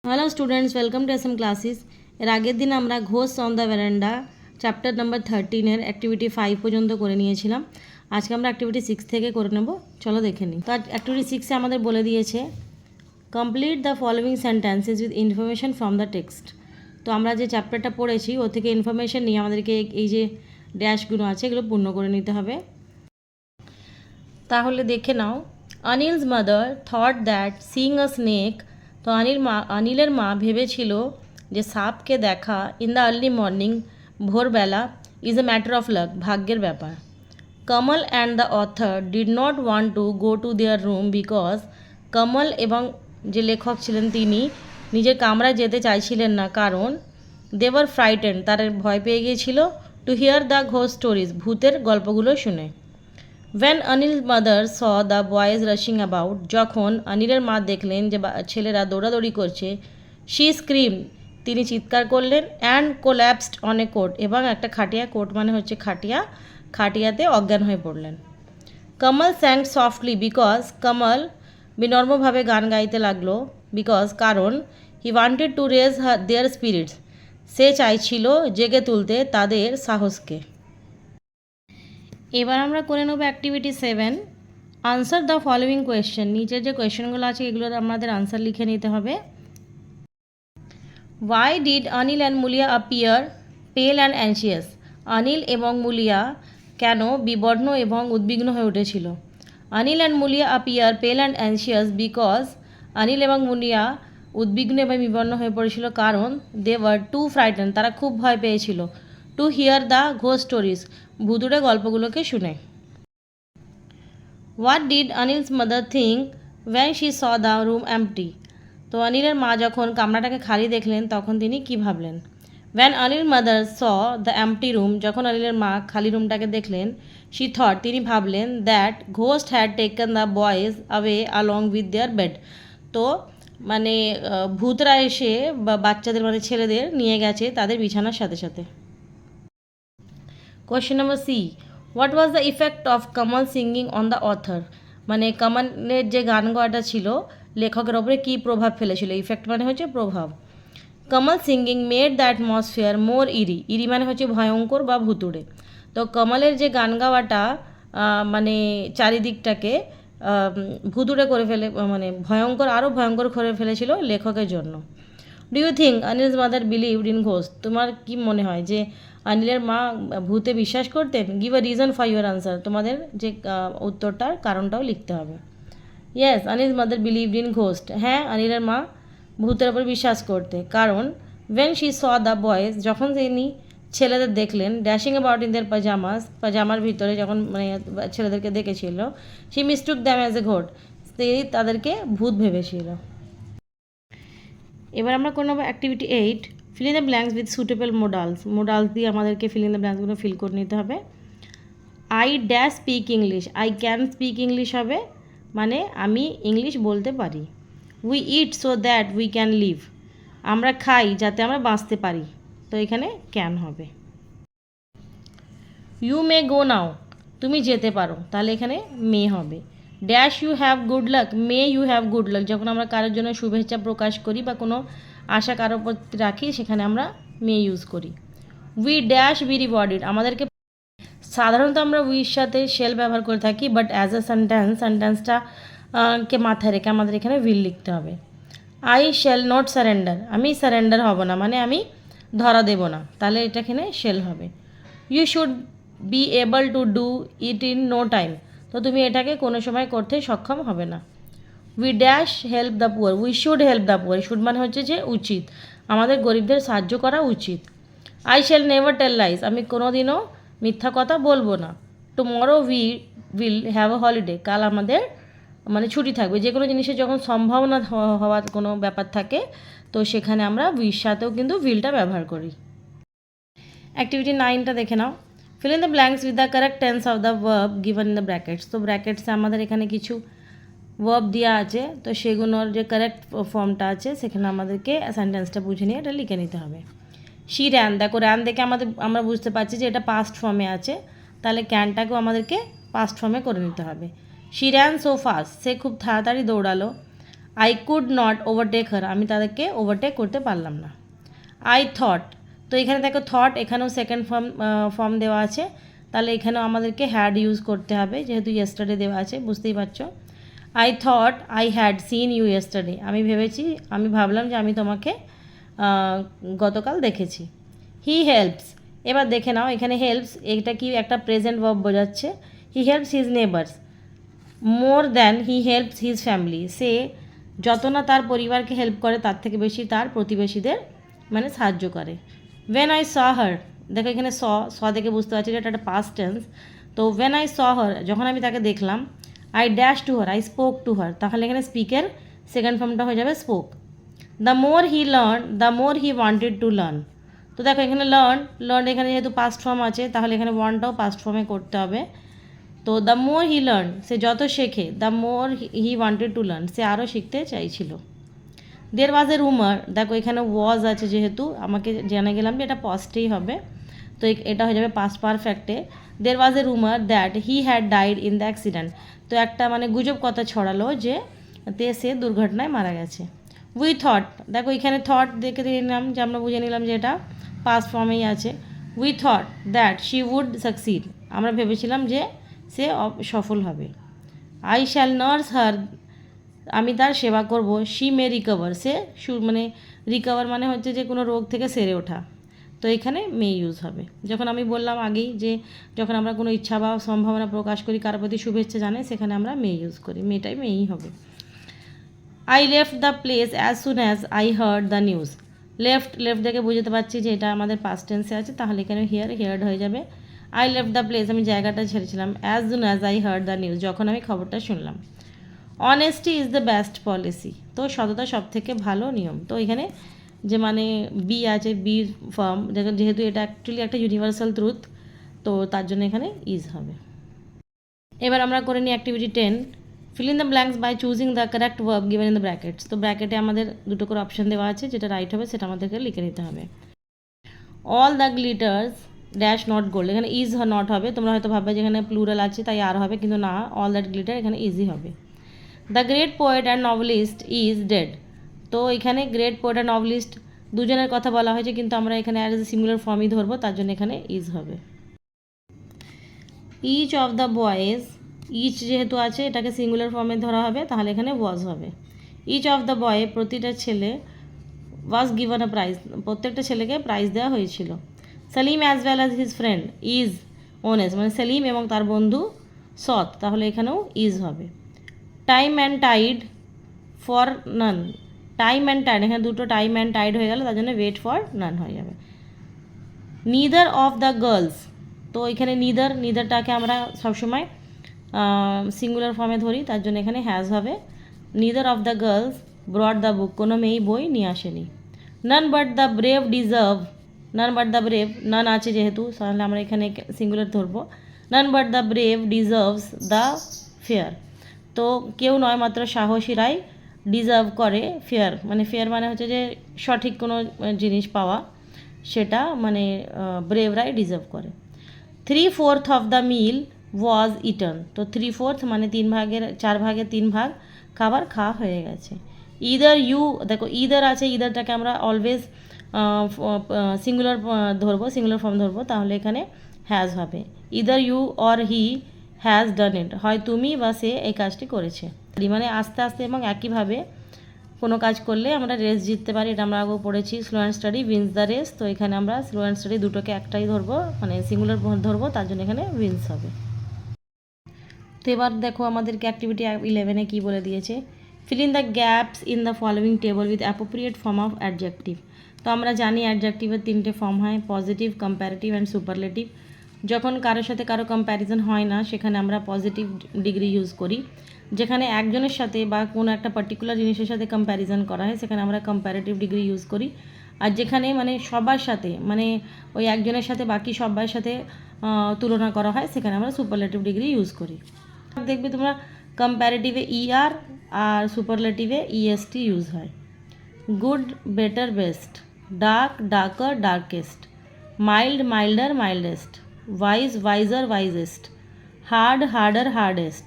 Hello students, welcome to SM classes. এর আগের দিন আমরা Ghosh on the veranda chapter number 13 activity 5 পর্যন্ত করে নিয়েছিলাম। আজকে আমরা অ্যাক্টিভিটি 6 থেকে করে নেব, চলো দেখে নিই। তো অ্যাক্টিভিটি 6-এ আমাদের বলে দিয়েছে complete the following sentences with information from the text. তো আমরা যে চ্যাপ্টারটা পড়েছি ও থেকে ইনফরমেশন নিয়ে আমাদেরকে এই যে ড্যাশগুলো আছে এগুলো পূর্ণ করে নিতে হবে। তাহলে দেখে নাও, Anil's mother thought that seeing a snake. তো অনিলের মা ভেবেছিল যে সাপকে দেখা ইন দ্য আর্লি মর্নিং, ভোরবেলা, is a matter of luck, ভাগ্যের ব্যাপার। Kamal and the author did not want to go to their room because Kamal এবং যে লেখক ছিলেন তিনি নিজের কামরায় যেতে চাইছিলেন না, কারণ দেওয়ার ফ্রাইটেন্ড, তারা ভয় পেয়ে গিয়েছিল, to hear the ghost stories, ভূতের গল্পগুলো শুনে। When Anil's mother saw the boys rushing about, যখন অনিলের মা দেখলেন যে ছেলেরা দৌড়াদৌড়ি করছে, she screamed, তিনি চিৎকার করলেন, and collapsed on a cot, এবং একটা খাটিয়া, কোট মানে হচ্ছে খাটিয়া, খাটিয়াতে অজ্ঞান হয়ে পড়লেন। কমল sang softly because কমল বিনম্রভাবে গান গাইতে লাগলো, বিকজ কারণ he wanted to raise their spirits, সে চাইছিল জেগে তুলতে তাদের সাহসকে। এবার আমরা করে নেব activity 7, answer the following question. নিচের যে কোয়েশ্চেনগুলো আছে এগুলোর আমাদের আনসার লিখে নিতে হবে। Why did Anil and Mulia appear পেল অ্যান্ড অ্যানশিয়াস? অনিল এবং মুলিয়া কেন বিবর্ণ এবং উদ্বিগ্ন হয়ে উঠেছিল? অনিল অ্যান্ড মুলিয়া অ্যাপিয়ার পেল অ্যান্ড অ্যানশিয়াস বিকজ, অনিল এবং মুলিয়া উদ্বিগ্ন এবং বিবর্ণ হয়ে পড়েছিল কারণ দে ওয়ার টু ফ্রাইটেন, তারা খুব ভয় পেয়েছিল, to hear the ghost stories, ভুতুড়ে গল্পগুলোকে শুনে। What did Anil's mother think when she saw the room empty? তো অনিলের মা যখন কামরাটাকে খালি দেখলেন তখন তিনি কী ভাবলেন? When Anil mother saw the empty room, যখন অনিলের মা খালি রুমটাকে দেখলেন, শি থট, তিনি ভাবলেন, that ghost had taken the boys away along with their bed. তো মানে ভূতরা এসে বাচ্চাদের মানে ছেলেদের নিয়ে গেছে তাদের বিছানার সাথে সাথে। Question number C, what was the effect of Kamal singing on the author? মানে কমলের যে গান গাওয়াটা ছিল লেখকের ওপরে কী প্রভাব ফেলেছিল? ইফেক্ট মানে হচ্ছে প্রভাব। কমল সিঙ্গিং মেড দ্য অ্যাটমসফিয়ার মোর ইরি, ইরি মানে হচ্ছে ভয়ঙ্কর বা ভুতুড়ে। তো কমলের যে গান গাওয়াটা মানে চারিদিকটাকে ভুতুড়ে করে ফেলে, মানে ভয়ঙ্কর, আরও ভয়ঙ্কর করে ফেলেছিল লেখকের জন্য। Do you think Anil's mother believed in ghost? তোমার কি মনে হয় যে অনিলের মা ভূতে বিশ্বাস করতেন? Give a reason for your answer, তোমাদের যে উত্তরটার কারণটাও লিখতে হবে। Yes, Anil's mother believed in ghost, হ্যাঁ অনিলের মা ভূতের ওপর বিশ্বাস করতে, কারণ when she saw the boys, যখন তিনি ছেলেদের দেখলেন, dashing about in their pyjamas, পাজামার ভিতরে যখন মানে ছেলেদেরকে দেখেছিল, she mistook them as a ghost, তিনি তাদেরকে ভূত ভেবেছিল। এবার আমরা করে নেবো activity 8, fill in the blanks with suitable modals. Modals দিয়ে আমাদেরকে ফিল ইন দ্য ব্ল্যাঙ্কসগুলো ফিল করে নিতে হবে। I dash speak English, I can speak English হবে মানে আমি ইংলিশ বলতে পারি। We eat so that we can live, আমরা খাই যাতে আমরা বাঁচতে পারি, তো এখানে ক্যান হবে। ইউ মে গো নাও, তুমি যেতে পারো, তাহলে এখানে মে হবে। Dash you have good luck, may you have good luck, যখন আমরা কারোর জন্য শুভেচ্ছা প্রকাশ করি বা কোনো আশা কারোর প্রতি রাখি সেখানে আমরা মে ইউজ করি। উই ড্যাশ বি রিওয়ার্ডেড, আমাদেরকে সাধারণত আমরা উইর সাথে শেল ব্যবহার করে থাকি, বাট অ্যাজ এ সেন্টেন্সটা কে মাথায় রেখে আমাদের এখানে উইল লিখতে হবে। আই শ্যাল নট সারেন্ডার, আমি সারেন্ডার হব না মানে আমি ধরা দেব না, তাহলে এটা এখানে শেল হবে। You should be able to do it in no time, তো তুমি এটাকে কোনো সময় করতে সক্ষম হবে না। We dash help the poor, we should help the poor, should মানে হচ্ছে যে উচিত, আমাদের গরিবদের সাহায্য করা উচিত। I shall never tell lies, আমি কোনো দিনও মিথ্যা কথা বলবো না। Tomorrow we will have a holiday, কাল আমাদের মানে ছুটি থাকবে। যে কোনো জিনিসের যখন সম্ভাবনা হওয়ার কোনো ব্যাপার থাকে তো সেখানে আমরা উইর সাথেও কিন্তু উইলটা ব্যবহার করি। অ্যাক্টিভিটি 9টা দেখে নাও, fill in the blanks with the correct tense of the verb given in the brackets. তো ব্র্যাকেটসে আমাদের এখানে কিছু ভার্ব দেওয়া আছে, তো সেগুলোর যে কারেক্ট ফর্মটা আছে সেখানে আমাদেরকে সেন্টেন্সটা বুঝে নিয়ে এটা লিখে নিতে হবে। শি র্যান, দেখো র্যান দেখে আমরা বুঝতে পারছি যে এটা পাস্ট ফর্মে আছে, তাহলে ক্যানটাকেও আমাদেরকে পাস্ট ফর্মে করে নিতে হবে। শি র্যান সো ফাস্ট, সে খুব তাড়াতাড়ি দৌড়ালো। আই কুড নট ওভারটেক হার, আমি তাদেরকে ওভারটেক করতে পারলাম না। আই থট, তো এখানে দেখো থট, এখানেও সেকেন্ড ফর্ম দেওয়া আছে, তাহলে এখানেও আমাদেরকে হ্যাড ইউজ করতে হবে, যেহেতু ইয়েস্টারডে দেওয়া আছে, বুঝতেই পারছো। I thought I had seen you yesterday, আমি ভাবলাম যে আমি তোমাকে গতকাল দেখেছি। হি হেল্পস, এবার দেখে নাও এখানে হেল্পস, এটা কি একটা প্রেজেন্ট ভার্ব বোঝাচ্ছে। He helps his neighbours more than he helps his family, সে যত না তার পরিবারকে হেল্প করে তার থেকে বেশি তার প্রতিবেশীদের মানে সাহায্য করে। ওয়েন আই স হার, দেখো এখানে দেখে বুঝতে পারছি যে এটা একটা পাস্ট টেন্স। তো ওয়েন আই স হার, যখন আমি তাকে দেখলাম, I dash to her, I spoke to her, তাহলে এখানে স্পিকের সেকেন্ড ফর্মটা হয়ে যাবে spoke. The more he learn, the more he wanted to learn, তো দেখো এখানে লার্ন এখানে যেহেতু পাস্ট ফর্ম আছে, তাহলে এখানে ওয়ানটাও পাস্ট ফর্মে করতে হবে। তো দ্য মোর হি লার্ন, সে যত শেখে, the more he wanted to learn, সে আরও শিখতে চাইছিল। দের ওয়াজ এ রুমার, দেখো এখানে ওয়াজ আছে যেহেতু আমাকে জেনে গেলাম যে এটা পাস্টেই হবে, তো এটা হয়ে যাবে past পারফেক্টে। There was a rumour that he had died in the accident, তো একটা মানে গুজব কথা ছড়ালো যে সে দুর্ঘটনায় মারা গেছে। উই থট, দেখো এখানে থট দেখে নিলাম যে আমরা বুঝে নিলাম যে এটা পাস্ট ফর্মেই আছে। We thought that she would succeed, আমরা ভেবেছিলাম যে সে সফল হবে। আই শ্যাল নার্স হার, আমি তার সেবা করব। শি মে রিকভার, সে মানে রিকভার মানে হচ্ছে যে কোনো রোগ থেকে সেরে ওঠা, তো এখানে মে ইউজ হবে। যখন আমি বললাম আগেই যে যখন আমরা কোনো ইচ্ছা বা সম্ভাবনা প্রকাশ করি, কারোর প্রতি শুভেচ্ছা জানাই, সেখানে আমরা মে ইউজ করি, মেটাই মেই হবে। I left the place as soon as I heard the news, left দেখে বুঝতে পারছি যে এটা আমাদের পাস্ট টেন্সে আছে, তাহলে এখানে হিয়ার্ড হয়ে যাবে। আই লেফট দ্য প্লেস, আমি জায়গাটা ছেড়েছিলাম, as soon as I heard the news, যখন আমি খবরটা শুনলাম। Honesty is the best policy, তো সততা সব থেকে ভালো নিয়ম, তো এখানে যে মানে বি আছে, বি ফর্ম, যেহেতু এটা অ্যাকচুয়ালি একটা ইউনিভার্সাল ট্রুথ, তো তার জন্য এখানে ইজ হবে। এবার আমরা করে নিই activity 10, fill in the blanks by choosing the correct verb given in the brackets, তো ব্র্যাকেটে আমাদের দুটো করে অপশন দেওয়া আছে, যেটা রাইট হবে সেটা আমাদেরকে লিখে নিতে হবে। All the glitters dash not gold, এখানে ইজ নট হবে, তোমরা হয়তো ভাববে যেখানে প্লুরাল আছে তাই আর হবে, কিন্তু না, অল দ্যাট গ্লিটার এখানে ইজি হবে। The great poet and novelist is dead, তো এখানে গ্রেট পোয়েট অ্যান্ড নভেলিস্ট দুজনের কথা বলা হয়েছে, কিন্তু আমরা এখানে অ্যাজ এ সিঙ্গুলার ফর্মই ধরবো, তার জন্য এখানে ইজ হবে। Each of the boys, each যেহেতু আছে এটাকে সিঙ্গুলার ফর্মে ধরা হবে, তাহলে এখানে ওয়াজ হবে। ইচ অফ দ্য বয়, প্রতিটা ছেলে, ওয়াজ গিভন আ প্রাইজ, প্রত্যেকটা ছেলেকে প্রাইজ দেওয়া হয়েছিল। Salim as well as his friend is honest, মানে সেলিম এবং তার বন্ধু সৎ, তাহলে এখানেও ইজ হবে। Time and tide for none, time and tide, এখানে দুটো টাইম অ্যান্ড টাইড হয়ে গেল, তার জন্য ওয়েট ফর নান হয়ে যাবে। নিদার অফ দ্য গার্লস, তো এখানে নিদারটাকে আমরা সবসময় সিঙ্গুলার ফর্মে ধরি, তার জন্য এখানে হ্যাজ হবে। Neither of the girls brought the book, কোনো মেয়েই বই নিয়ে আসেনি। None but the brave deserve, none but the brave, none আছে যেহেতু তাহলে আমরা এখানে সিঙ্গুলার ধরবো। None but the brave deserves the fair, তো কেউ নয় মাত্র সাহসীরাই ডিজার্ভ করে ফেয়ার, মানে ফেয়ার মানে হচ্ছে যে সঠিক কোনো জিনিস পাওয়া, সেটা মানে ব্রেভরাই ডিজার্ভ করে। 3/4 of the meal was eaten, তো 3/4 মানে 4 ভাগের 3 ভাগ খাবার খাওয়া হয়ে গেছে। ইদার ইউ, দেখো ইদার আছে, ইদারটাকে আমরা অলওয়েজ সিঙ্গুলার ফর্ম ধরবো, তাহলে এখানে হ্যাজ হবে। Either you or he has done it, হয় তুমি বা সে এই কাজটি করেছে, মানে আস্তে আস্তে এবং একইভাবে কোনো কাজ করলে আমরা রেস জিততে পারি, এটা আমরা আগেও পড়েছি, slow and steady wins the race, তো এখানে আমরা স্লো অ্যান্ড স্টাডি দুটোকে একটাই ধরবো, মানে সিঙ্গুলার ধরবো, তার জন্য এখানে উইন্স হবে। তো এবার দেখো আমাদেরকে অ্যাক্টিভিটি 11-এ কী বলে দিয়েছে, feel in the gaps in the following table with appropriate form of adjective, তো আমরা জানি অ্যাডজেক্টিভের 3টে ফর্ম হয়, পজিটিভ, কম্প্যারেটিভ অ্যান্ড সুপারলেটিভ। যখন কারোর সাথে কারো কম্প্যারিজন হয় না, সেখানে আমরা পজিটিভ ডিগ্রি ইউজ করি। যেখানে একজনের সাথে বা কোনো একটা পার্টিকুলার জিনিসের সাথে কম্প্যারিজন করা হয়, সেখানে আমরা কম্প্যারেটিভ ডিগ্রি ইউজ করি। আর যেখানে মানে সবার সাথে, মানে ওই একজনের সাথে বাকি সবার সাথে তুলনা করা হয়, সেখানে আমরা সুপারলেটিভ ডিগ্রি ইউজ করি। দেখবে তোমরা কম্প্যারেটিভে ইআর আর সুপারলেটিভে ইএসটি ইউজ হয়। Good, better, best, dark, darker, darkest, mild, milder, mildest, wise, wiser, wisest, hard, harder, hardest,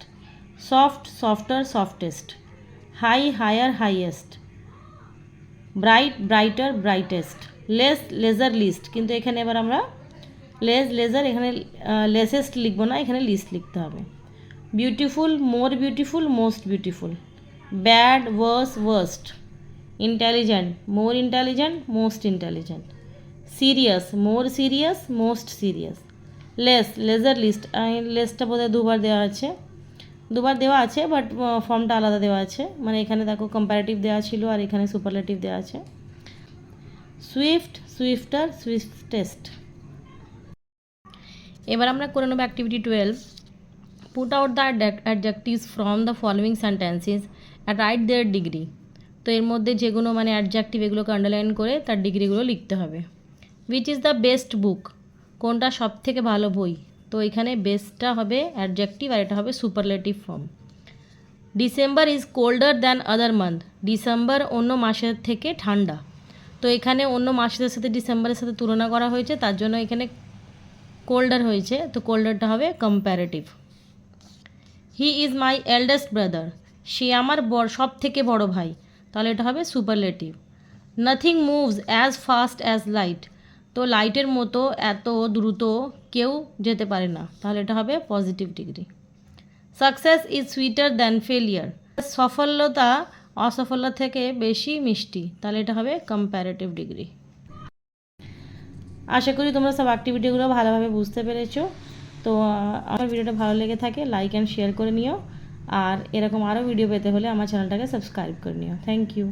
soft, softer, softest, high higher highest, bright brighter brightest, less lesser least, কিন্তু এখানে এবার আমরা লেস লেজার এখানে লেসেস্ট লিখবো না, এখানে least লিখতে হবে। Beautiful more beautiful most beautiful, bad worse worst, intelligent more intelligent most intelligent, serious more serious most serious, less lesser least, লেসটা বোধহয় দুবার দেওয়া আছে বাট ফর্মটা আলাদা দেওয়া আছে, মানে এখানে দেখো কম্পারেটিভ দেওয়া ছিল আর এখানে সুপারলেটিভ দেওয়া আছে। Swift swifter swiftest. এবার আমরা করে নেব activity 12, put out the adjectives from the following sentences and write their degree. তো এর মধ্যে যেগুলো মানে অ্যাডজেক্টিভ এগুলোকে আন্ডারলাইন করে তার ডিগ্রিগুলো লিখতে হবে। উইচ ইজ দ্য বেস্ট বুক, কোনটা সব থেকে ভালো বই, তো এখানে বেস্টটা হবে অ্যাডজেক্টিভ আর এটা হবে superlative form. December is colder than other month, December অন্য মাসের থেকে ঠান্ডা, তো এখানে অন্য মাসের সাথে ডিসেম্বরের সাথে তুলনা করা হয়েছে তার জন্য এখানে কোল্ডার হয়েছে, তো কোল্ডারটা হবে comparative. He is my eldest brother, সে আমার সব থেকে বড় ভাই, তাহলে এটা হবে superlative. Nothing moves as fast as light, তো লাইটের মতো এত দ্রুত কেউ যেতে পারে না, তাহলে এটা হবে positive degree. Success is sweater than failure, সফলতা অসফলতা থেকে বেশি মিষ্টি, তাহলে এটা হবে কম্প্যারেটিভ ডিগ্রি। আশা করি তোমরা সব অ্যাক্টিভিটিগুলো ভালোভাবে বুঝতে পেরেছো। তো আমার ভিডিওটা ভালো লেগে থাকে লাইক অ্যান্ড শেয়ার করে নিও, আর এরকম আরও ভিডিও পেতে হলে আমার চ্যানেলটাকে সাবস্ক্রাইব করে নিও। Thank you.